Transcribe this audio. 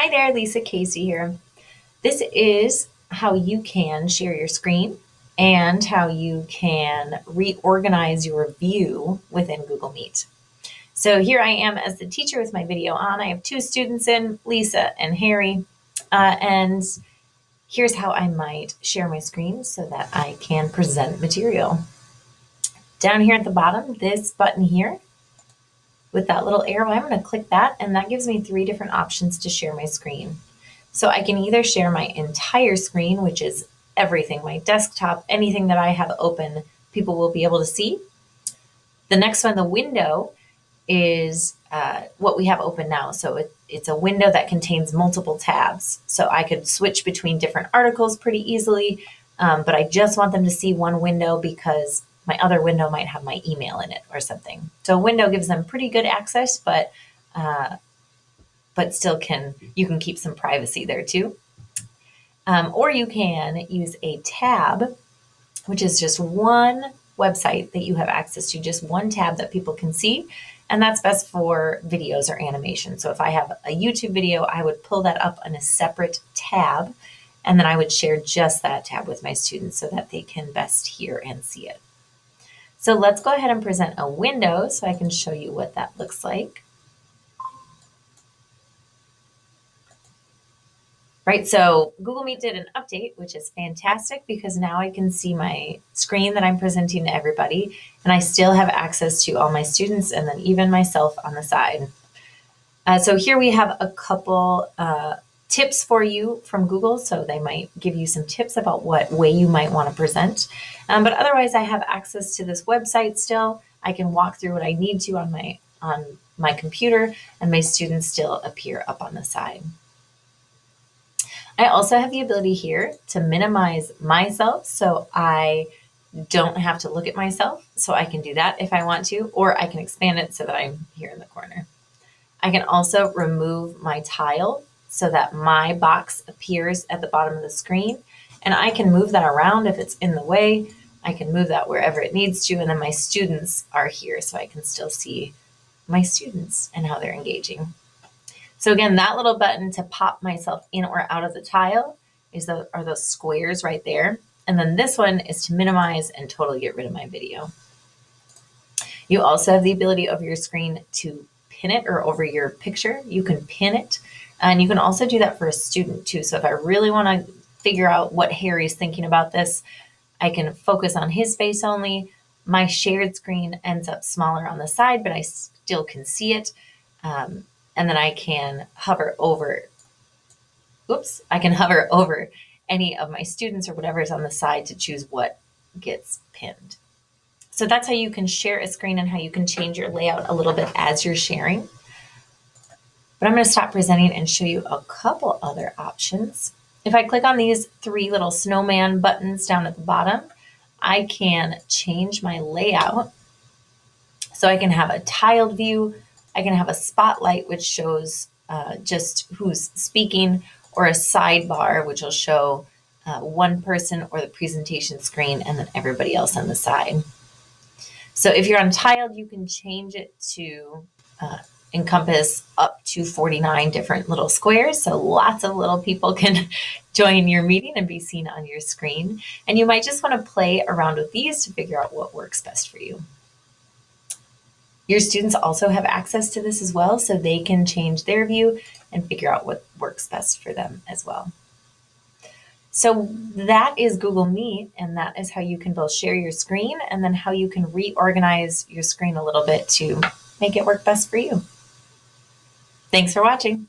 Hi there, Lisa Casey here. This is how you can share your screen and how you can reorganize your view within Google Meet. So here I am as the teacher with my video on. I have two students in, Lisa and Harry, and here's how I might share my screen so that I can present material. Down here at the bottom, this button here with that little arrow, I'm going to click that, and that gives me three different options to share my screen. So I can either share my entire screen, which is everything, my desktop, anything that I have open, people will be able to see. The next one, the window, is what we have open now. So it's a window that contains multiple tabs. So I could switch between different articles pretty easily, but I just want them to see one window because my other window might have my email in it or something. So a window gives them pretty good access, but still you can keep some privacy there too. Or you can use a tab, which is just one website that you have access to, just one tab that people can see. And that's best for videos or animation. So if I have a YouTube video, I would pull that up on a separate tab, and then I would share just that tab with my students so that they can best hear and see it. So let's go ahead and present a window so I can show you what that looks like. Right, so Google Meet did an update, which is fantastic because now I can see my screen that I'm presenting to everybody, and I still have access to all my students and then even myself on the side. So here we have a couple tips for you from Google, so they might give you some tips about what way you might want to present. But otherwise, I have access to this website still. I can walk through what I need to on my computer, and my students still appear up on the side. I also have the ability here to minimize myself so I don't have to look at myself. So I can do that if I want to, or I can expand it so that I'm here in the corner. I can also remove my tile so that my box appears at the bottom of the screen, and I can move that around if it's in the way. I can move that wherever it needs to, and then my students are here so I can still see my students and how they're engaging. So again, that little button to pop myself in or out of the tile are those squares right there. And then this one is to minimize and totally get rid of my video. You also have the ability over your screen to pin it, or over your picture, you can pin it. And you can also do that for a student too. So if I really want to figure out what Harry's thinking about this, I can focus on his face only. My shared screen ends up smaller on the side, but I still can see it. And then I can hover over, any of my students or whatever is on the side to choose what gets pinned. So that's how you can share a screen and how you can change your layout a little bit as you're sharing. But I'm going to stop presenting and show you a couple other options. If I click on these three little snowman buttons down at the bottom, I can change my layout. So I can have a tiled view, I can have a spotlight, which shows just who's speaking, or a sidebar, which will show one person or the presentation screen and then everybody else on the side. So if you're on tiled, you can change it to encompass up to 49 different little squares. So lots of little people can join your meeting and be seen on your screen. And you might just want to play around with these to figure out what works best for you. Your students also have access to this as well, so they can change their view and figure out what works best for them as well. So that is Google Meet, and that is how you can both share your screen and then how you can reorganize your screen a little bit to make it work best for you. Thanks for watching.